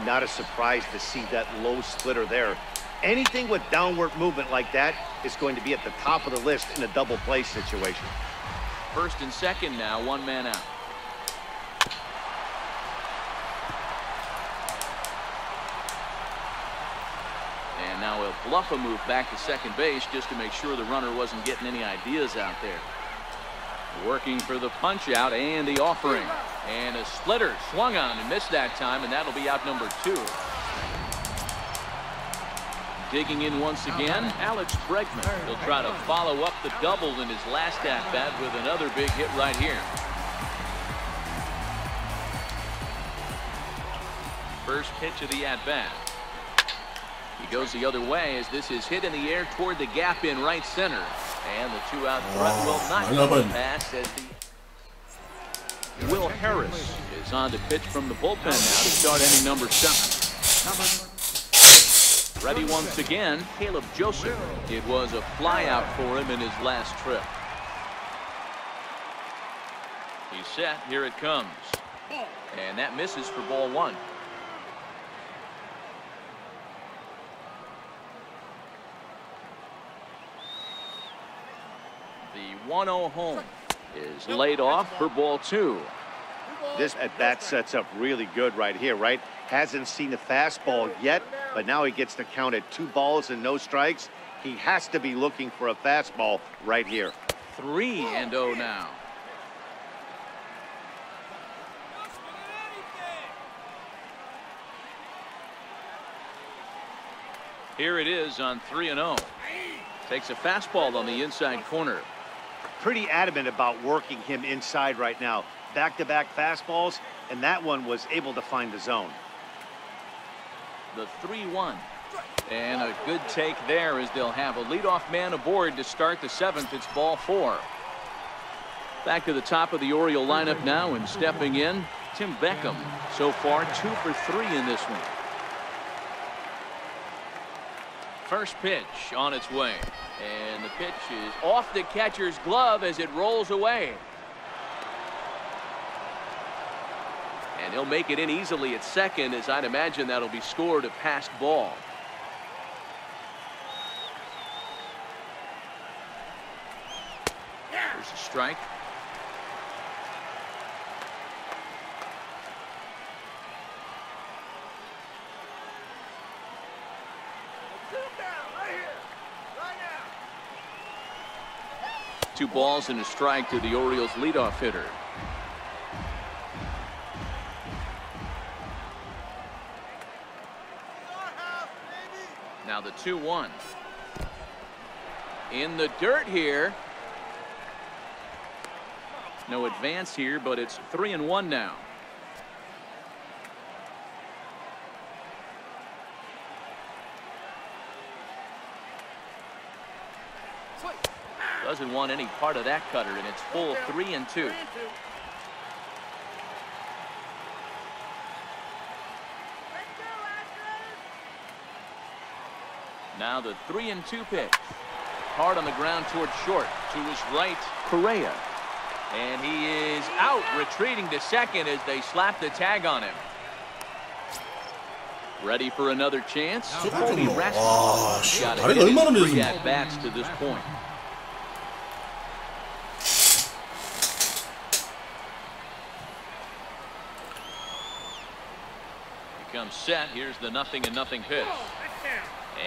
Not a surprise to see that low splitter there. Anything with downward movement like that is going to be at the top of the list in a double play situation. First and second now, 1 man out. And now he'll bluff a move back to second base just to make sure the runner wasn't getting any ideas out there. Working for the punch out and the offering. And a splitter swung on and missed that time, and that'll be out number 2. Digging in once again, Alex Bregman. He'll try to follow up the double in his last at-bat with another big hit right here. First pitch of the at-bat. He goes the other way as this is hit in the air toward the gap in right center. And the 2-out threat will not pass as the Will Harris is on to pitch from the bullpen now to start inning number 7. Ready once again, Caleb Joseph. It was a flyout for him in his last trip. He's set. Here it comes. And that misses for ball 1. The 1-0 home is laid off for ball 2. This at-bat sets up really good right here, right? Hasn't seen a fastball yet, but now he gets to count at 2 balls and no strikes. He has to be looking for a fastball right here. 3-0 now. Here it is on 3-0. Takes a fastball on the inside corner. Pretty adamant about working him inside right now. Back-to-back fastballs, and that one was able to find the zone. The 3-1. And a good take there as they'll have a leadoff man aboard to start the 7th. It's ball 4. Back to the top of the Oriole lineup now, and stepping in, Tim Beckham. So far, 2 for 3 in this one. First pitch on its way. And the pitch is off the catcher's glove as it rolls away. And he'll make it in easily at second, as I'd imagine that'll be scored a passed ball. There's a strike. Two balls and a strike to the Orioles leadoff hitter. Now the 2-1. in the dirt here. No advance here, but it's 3-1 now. Doesn't want any part of that cutter, and it's full 3-2. Now the 3-2 pitch. Hard on the ground towards short. To his right, Correa. And he is out, retreating to second as they slap the tag on him. Ready for another chance? Colby Rasmus got a hit in 3 at-bats to this point. He comes set. Here's the 0-0 pitch.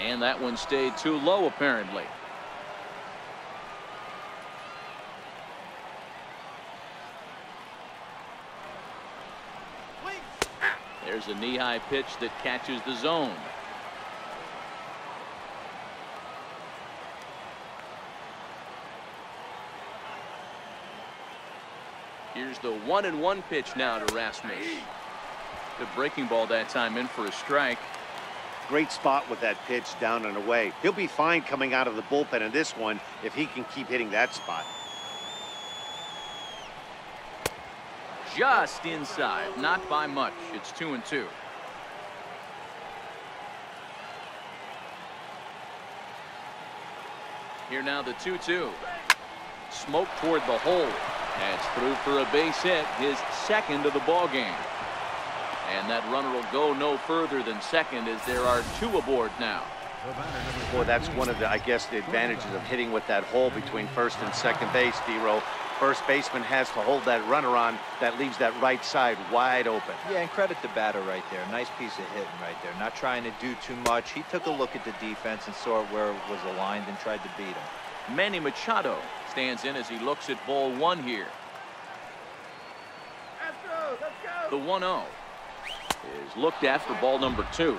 And that one stayed too low, apparently. There's a knee-high pitch that catches the zone. Here's the 1-1 pitch now to Rasmus. Good breaking ball that time, in for a strike. Great spot with that pitch, down and away. He'll be fine coming out of the bullpen in this one if he can keep hitting that spot. Just inside, not by much. It's 2-2. Here now the 2-2. Smoke toward the hole. That's through for a base hit, his second of the ball game. And that runner will go no further than second as there are 2 aboard now. Boy, that's one of the, I guess, the advantages of hitting with that hole between first and second base, D-Row. First baseman has to hold that runner on. That leaves that right side wide open. Yeah, and credit the batter right there. Nice piece of hitting right there. Not trying to do too much. He took a look at the defense and saw where it was aligned and tried to beat him. Manny Machado stands in as he looks at ball 1 here. The 1-0 is looked at for ball number 2.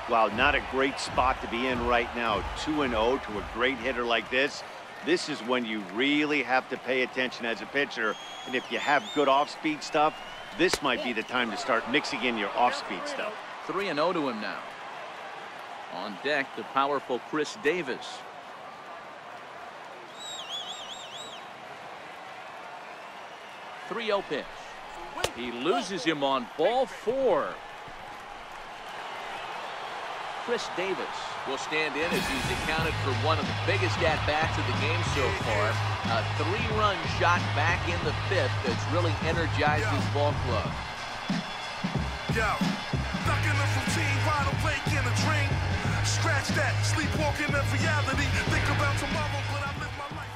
Wow, not a great spot to be in right now. 2-0 to a great hitter like this. This is when you really have to pay attention as a pitcher. And if you have good off-speed stuff, this might be the time to start mixing in your off-speed stuff. 3-0 to him now. On deck, the powerful Chris Davis. .3-0 pitch. He loses him on ball 4. Chris Davis will stand in as he's accounted for one of the biggest at-bats of the game so far. A 3-run shot back in the 5th that's really energized his ball club. Yo, stuck in the routine, wide awake in a dream. Scratch that, sleepwalking of reality. Think about tomorrow, but I live my life.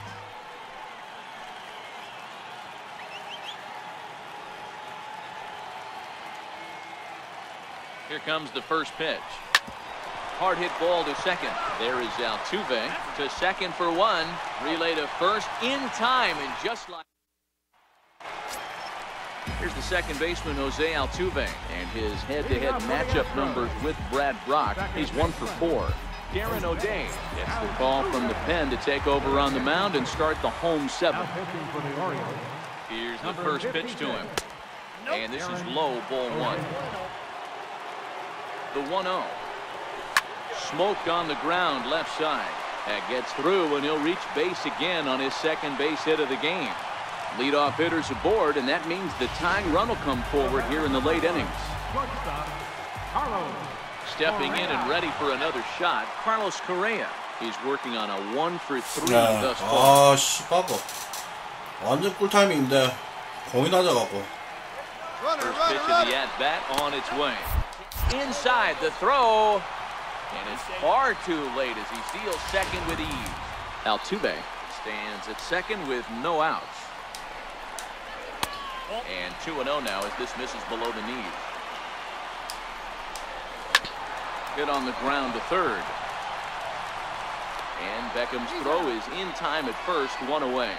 Here comes the first pitch. Hard hit ball to second. There is Altuve to second for 1. Relay to first in time, and just like. Here's the second baseman, Jose Altuve, and his head-to-head matchup numbers with Brad Brock. He's 1 for 4. Darren O'Day gets the call from the pen to take over on the mound and start the home 7th. Here's the first pitch to him, and this is low, ball 1. The 1-0. Smoke on the ground, left side. That gets through, and he'll reach base again on his second base hit of the game. Leadoff hitters aboard, and that means the tying run will come forward here in the late innings. Stepping in and ready for another shot, Carlos Correa. He's working on a 1 for 3 thus far. 아, 씨, 빠고. 완전 꿀 타이밍인데 공이 낮아갖고. First pitch of the at-bat on its way. Inside the throw, and it's far too late as he steals second with ease. Altuve stands at second with no outs. And 2-0 now as this misses below the knees. Hit on the ground to third. And Beckham's throw is in time at first, 1 away.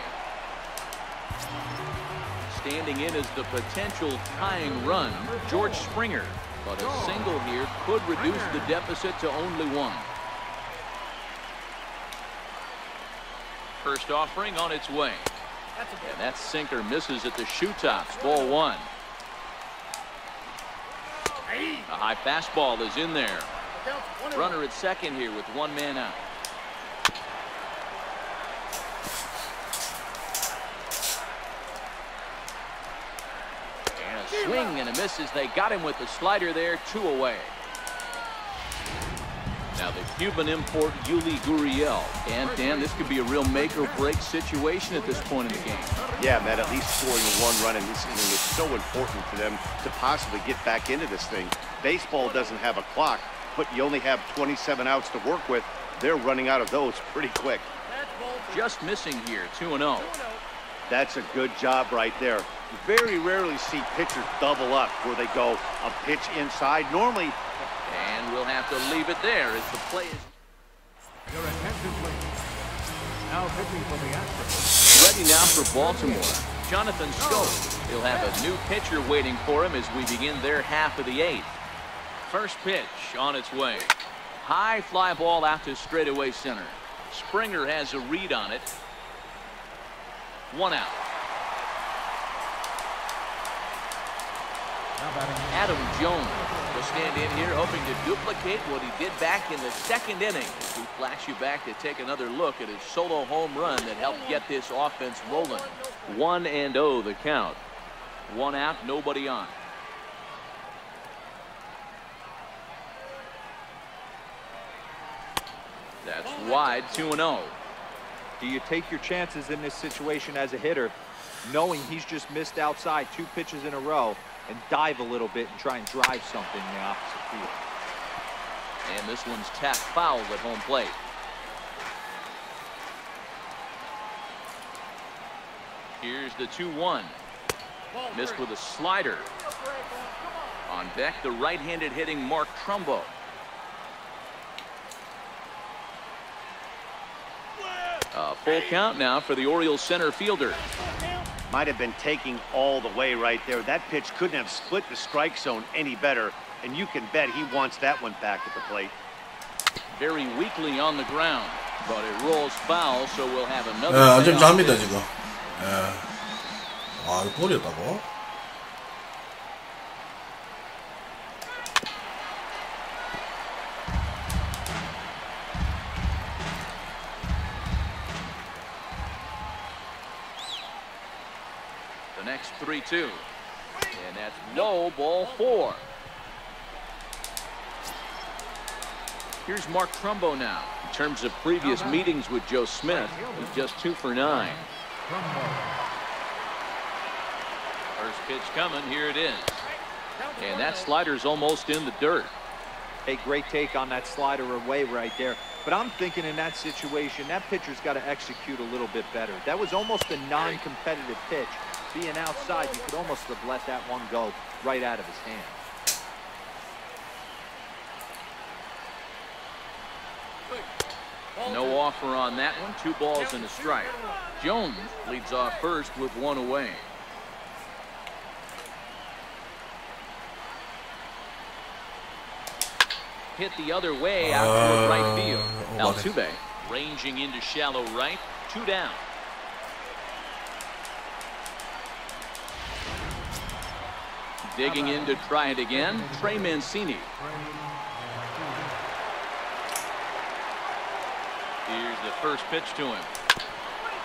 Standing in as the potential tying run, George Springer. But a single here could reduce the deficit to only 1. First offering on its way. And that sinker misses at the shoe tops. Ball one. A high fastball is in there. Runner at second here with one man out. And a swing and a miss as they got him with the slider there. 2 away. Now the Cuban import Yuli Gurriel. And Dan, this could be a real make or break situation at this point in the game. Yeah, Matt, at least scoring one run in this inning is so important for them to possibly get back into this thing. Baseball doesn't have a clock, but you only have 27 outs to work with. They're running out of those pretty quick. Just missing here, 2-0. That's a good job right there. You very rarely see pitchers double up where they go a pitch inside. Normally, and we'll have to leave it there as the play is. Your attention, please. Now pitching for the Astros. Ready now for Baltimore. Jonathan Schoop. He'll have a new pitcher waiting for him as we begin their half of the 8th. First pitch on its way. High fly ball out to straightaway center. Springer has a read on it. 1 out. Adam Jones will stand in here hoping to duplicate what he did back in the 2nd inning. We flash you back to take another look at his solo home run that helped get this offense rolling. 1-0 the count. 1 out, nobody on. That's wide, 2-0. Do you take your chances in this situation as a hitter, knowing he's just missed outside 2 pitches in a row, and dive a little bit and try and drive something in the opposite field? And this one's tapped foul at home plate. Here's the 2-1. Missed with a slider. On deck, the right-handed hitting Mark Trumbo. A full count now for the Orioles center fielder. might have been taking all the way right there. That pitch couldn't have split the strike zone any better, and you can bet he wants that one back at the plate. Very weakly on the ground, but it rolls foul, so we'll have another. 어쩜 합니다 지금. 아, 이거 볼이었다고? The next 3-2, and that's low, ball 4. Here's Mark Trumbo now. In terms of previous meetings with Joe Smith, he's just 2 for 9. First pitch coming, here it is. And that slider's almost in the dirt. A great take on that slider away right there. But I'm thinking in that situation, that pitcher's got to execute a little bit better. That was almost a non-competitive pitch. Being outside, you could almost have let that one go right out of his hand. No offer on that one. 2 balls and a strike. Jones leads off first with 1 away. Hit the other way out toward right field. Altuve ranging into shallow right. 2 down. Digging in to try it again, Trey Mancini. Here's the first pitch to him.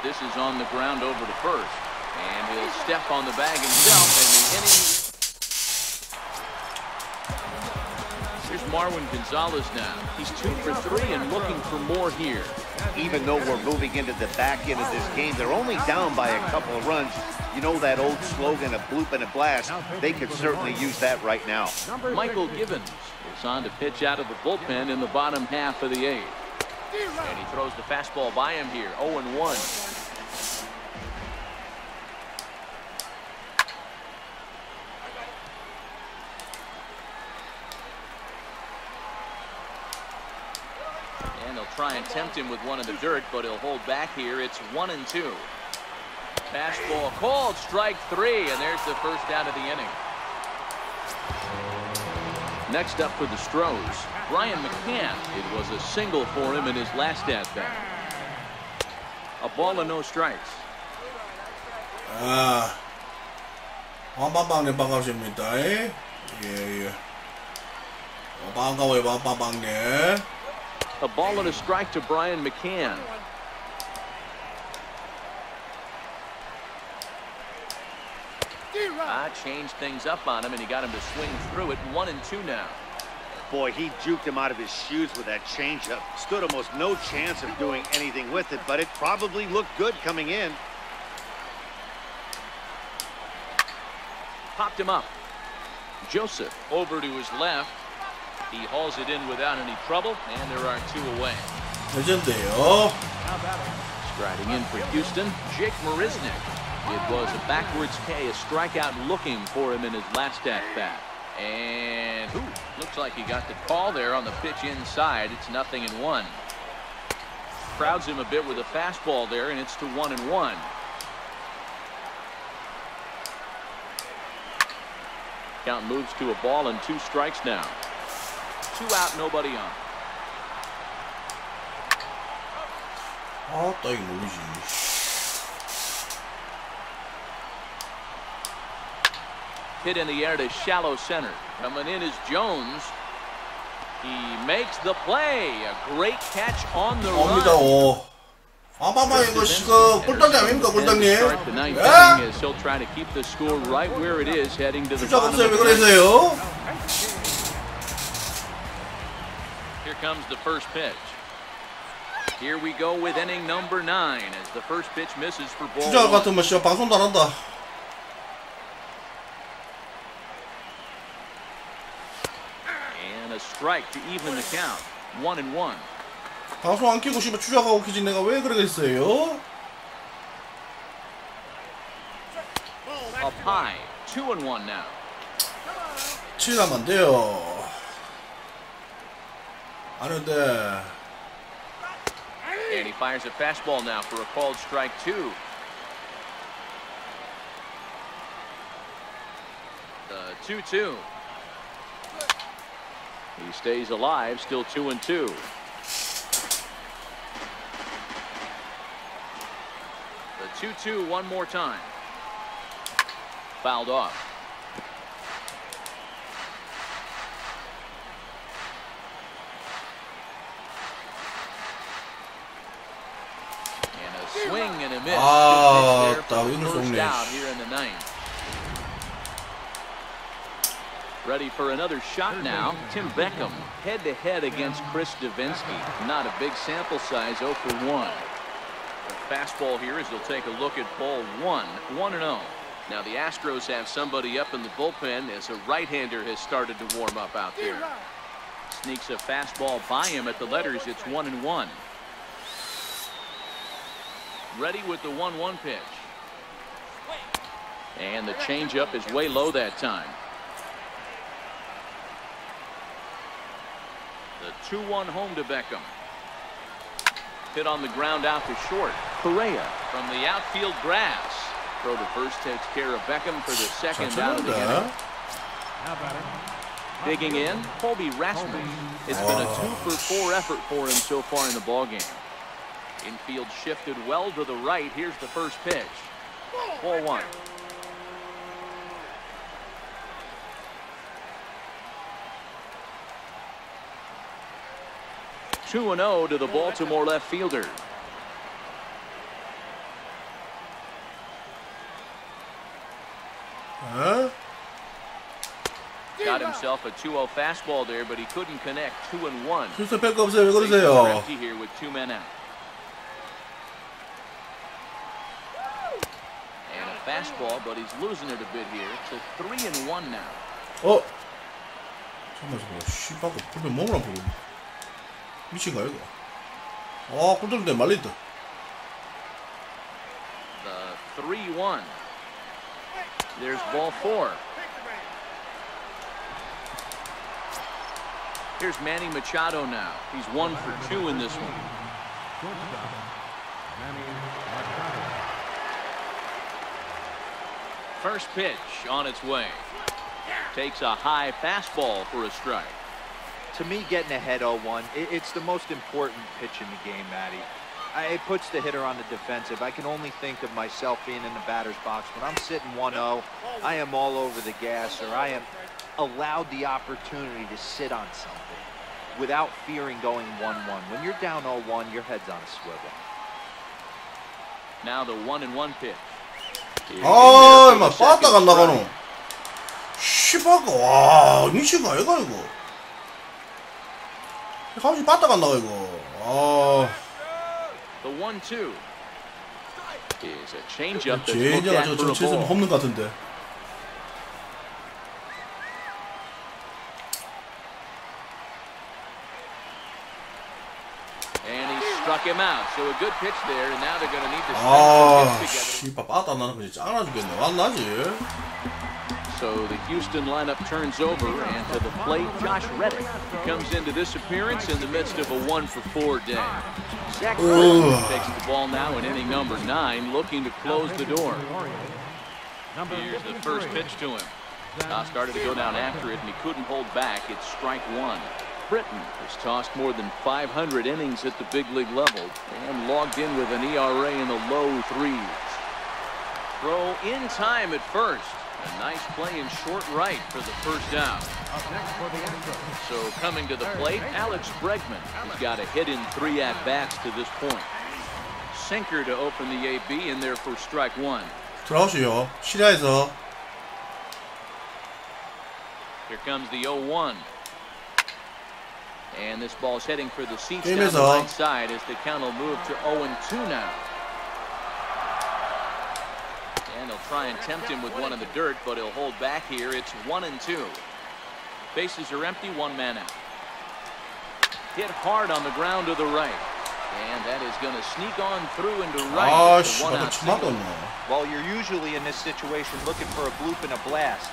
This is on the ground over to first. And he'll step on the bag himself, and the inning. Here's Marwin Gonzalez now. He's 2 for 3 and looking for more here. Even though we're moving into the back end of this game, they're only down by a couple of runs. You know that old slogan, a bloop and a blast. They could certainly use that right now. Michael Givens is on to pitch out of the bullpen in the bottom half of the 8th. And he throws the fastball by him here, 0-1. And they'll try and tempt him with one in the dirt, but he'll hold back here. It's 1-2. Fastball called, strike 3, and there's the first out of the inning. Next up for the Stros, Brian McCann. It was a single for him in his last at-bat. A ball and no strikes. 아, 왕빵빵님 반갑습니다. 예, 예. 반가워요, 왕빵빵님. A ball and a strike to Brian McCann. Changed things up on him, and he got him to swing through it. 1-2 now. Boy, he juked him out of his shoes with that changeup. Stood almost no chance of doing anything with it, but it probably looked good coming in. Popped him up. Joseph over to his left. He hauls it in without any trouble, and there are 2 away. 레전드예요. Striding in for Houston, Jake Marisnick. It was a backwards K, a strikeout looking for him in his last at-bat. And looks like he got the call there on the pitch inside. It's 0-1. Crowds him a bit with a fastball there, and it's to 1-1. Count moves to a ball and 2 strikes now. 2 out, nobody on. 아, 딱 이거 모르지. Hit in the air to shallow center. Coming in is Jones. He makes the play. A great catch on the 옵니다. run. 오. 아마마 이거 시거 꿀떡이 아닙니까, 꿀떡님? As he'll try to keep the score right where it is, heading to the 주작 bottom 없어요. of 왜 the 그러세요? Here comes the first pitch. Here we go with inning number 9 as the first pitch misses for ball 주작 1. 같으면 씨발 방송도 안 한다. And a strike to even the count. 1-1. 방송 안 키고 씨발 주작하고 키지 내가 왜 그러겠어요? Up high. 2-1 now. 7하면 안 돼요. 아는데. And he fires a fastball now for a called strike 2. The 2-2. He stays alive, still 2-2. The 2-2 one more time. Fouled off. And a swing and a miss. 아, Good pitch there 딱 for the 이걸 first 쏘네. out here in the 9th. Ready for another shot now. Tim Beckham head-to-head against Chris Davinsky. Not a big sample size, 0 for 1. The fastball here as they'll take a look at ball 1, 1-0. Now the Astros have somebody up in the bullpen as a right-hander has started to warm up out there. Sneaks a fastball by him at the letters. It's 1-1. Ready with the 1-1 pitch. And the changeup is way low that time. The 2-1 home to Beckham. Hit on the ground out to short. Correa from the outfield grass. Throw to first takes care of Beckham for the second out of the inning. Digging in, Colby Rasmus. It's been a 2 for 4 effort for him so far in the ballgame. Infield shifted well to the right. Here's the first pitch. Ball 1. Two and 0 to the Baltimore left fielder. Huh? Got himself a 2-0 fastball there, but he couldn't connect. 2-1. 휴스턴 뺄거 없어요. 왜 그러세요? Empty here with 2 men out. And a fastball, but he's losing it a bit here. So 3-1 now. 어? 잠깐만 잠깐만. 씨발 그 불펜 몸을 안 보고 미친가 이거? 아 꿀떡인데 말리다. The 3-1. There's ball 4. Here's Manny Machado now. He's 1 for 2 in this one. First pitch on its way. Takes a high fastball for a strike. To me, getting ahead 0-1, it's the most important pitch in the game, Matty. It puts the hitter on the defensive. I can only think of myself being in the batter's box. When I'm sitting 1-0, I am all over the gas, or I am allowed the opportunity to sit on something without fearing going 1-1. When you're down 0-1, your head's on a swivel. Now the 1-1 pitch. 아, 막 빠따가 안 나가노. 씨발가, 와, 미치가 아이가 이거. 가만히 빠따가 안 나가 이거. 아. The 1-2 is a changeup that's 제 looked 인자가 at 저 for a 칠수는 ball. 홈런 같은데. And he struck him out. So a good pitch there, and now they're going to need to 아, string some hits 씨발 빠따 안 나는 거지 짱나 죽겠네. 왔나지? together. So the Houston lineup turns over, and to the plate, Josh Reddick. He comes into this appearance in the midst of a 1-for-4 day. Zach Britton takes the ball now in inning number 9, looking to close the door. Here's the first pitch to him. Started to go down after it, and he couldn't hold back. It's strike one. Britton has tossed more than 500 innings at the big league level and logged in with an ERA in the low 3s. Throw in time at first. A nice play in short right for the first down. So coming to the plate, Alex Bregman has got a hit in 3 at-bats to this point. Sinker to open the AB in there for strike one. 들어오시오. 시야에서. Here comes the 0-1. And this ball's heading for the seats down the 게임에서. right side as the count will move to 0-2 now. And they'll try and tempt him with one in the dirt, but he'll hold back here. It's 1-2. Bases are empty, 1 man out. Hit hard on the ground to the right. And that is going to sneak on through into right. 아, It's a 씨발 나 1-out 처음 single. 봤네. Well, you're usually in this situation looking for a bloop and a blast.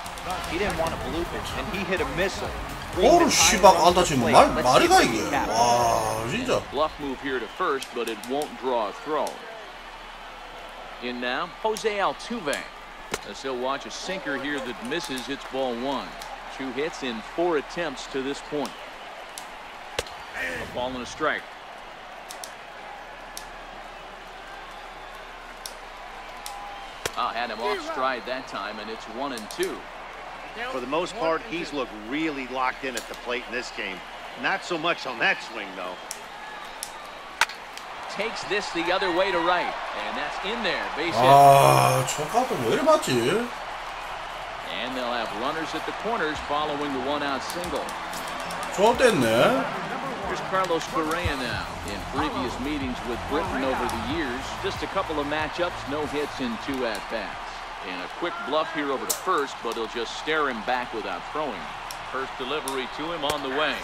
He didn't want to bloop it, and he hit a missile. 뭐를 씨발 안 다치면 말이가 이게. 와, 진짜. Bluff move here to first, but it won't draw a throw. In now, Jose Altuve. As he'll watch a sinker here that misses, it's ball 1. 2 hits in 4 attempts to this point. A ball and a strike. Had him off stride that time, and it's 1-2. For the most part, he's looked really locked in at the plate in this game. Not so much on that swing, though. Takes this the other way to right, and that's in there. Base hit. 아, 저까도 왜 이래 맞지? And they'll have runners at the corners following the 1-out single. 좋댔네. Here's Carlos Correa now. In previous meetings with Britton over the years, just a couple of matchups, no hits in 2 at-bats. And a quick bluff here over to first, but he'll just stare him back without throwing. First delivery to him on the way.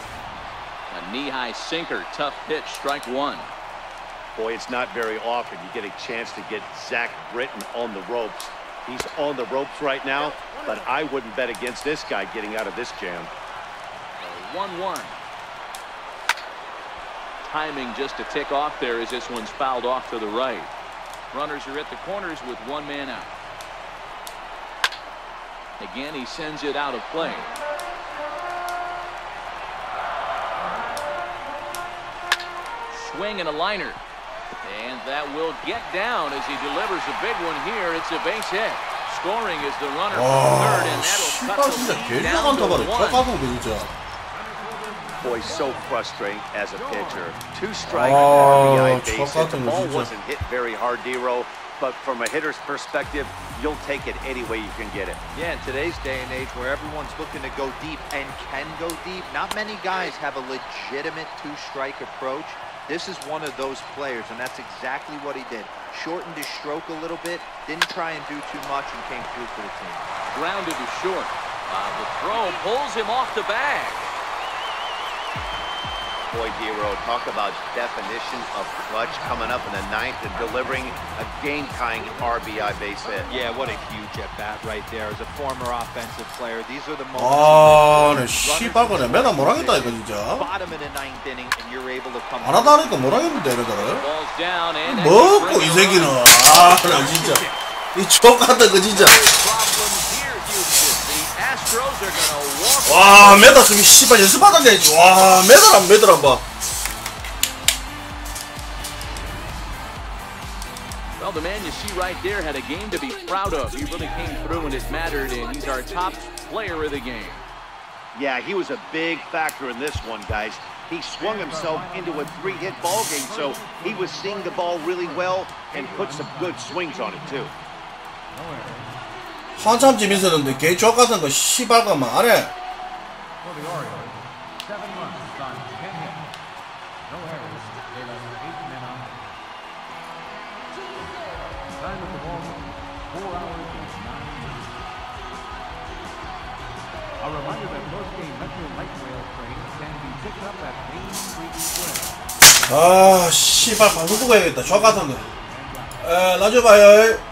A knee-high sinker, tough pitch, strike one. Boy, it's not very often you get a chance to get Zach Britton on the ropes. He's on the ropes right now, but I wouldn't bet against this guy getting out of this jam. 1-1. Timing just a tick off there as this one's fouled off to the right. Runners are at the corners with 1 man out. Again, he sends it out of play. Swing and a liner. And that will get down as he delivers a big one here. It's a base hit. Scoring is the runner from third, and that'll cut the lead down to 1. Boy, so frustrating as a pitcher. 2 strike RBI base hit. The ball wasn't hit very hard, D-Row, but from a hitter's perspective, you'll take it any way you can get it. Yeah, in today's day and age where everyone's looking to go deep and can go deep, not many guys have a legitimate 2-strike approach. This is one of those players, and that's exactly what he did. Shortened his stroke a little bit, didn't try and do too much, and came through for the team. Grounded to short. The throw pulls him off the bag. Boy, D-Row, talk about definition of clutch coming up in the 9th and delivering a game-tying RBI base hit. Yeah, what a huge at-bat right there. As a former offensive player, these are the moments. 아, 네 씨발거네. 맨날 못하겠다 이거 진짜. Bottom of the 9th inning, and you're able to come. 안 하다니까 못하겠는데 이러더라. Ball's down and 먹고 이 새끼는. 아, 나 진짜. 이 족같다 그 진짜. 와, 매달으면 씨발 연습하다 해야지. 와, 매달 안 봐. Well, the man you see right there had a game to be proud of. He really came through when it mattered, and he's our top player of the game. Yeah, he was a big factor in this one, guys. He swung himself into a 3-hit ball game, so he was seeing the ball really well and put some good swings on it, too. 한참 재밌었는데 개 족같은 거 씨발가만 안 해. For the Orioles, 7 runs on 10 hits. No errors. They left 8 men on. Time of the ball, 4 hours and 9 minutes. A reminder that post-game Metro Light Rail trains can be picked up at Main Street Square. 아 씨발 방송 보고 해야겠다. 족같은 거. 라디오 봐요.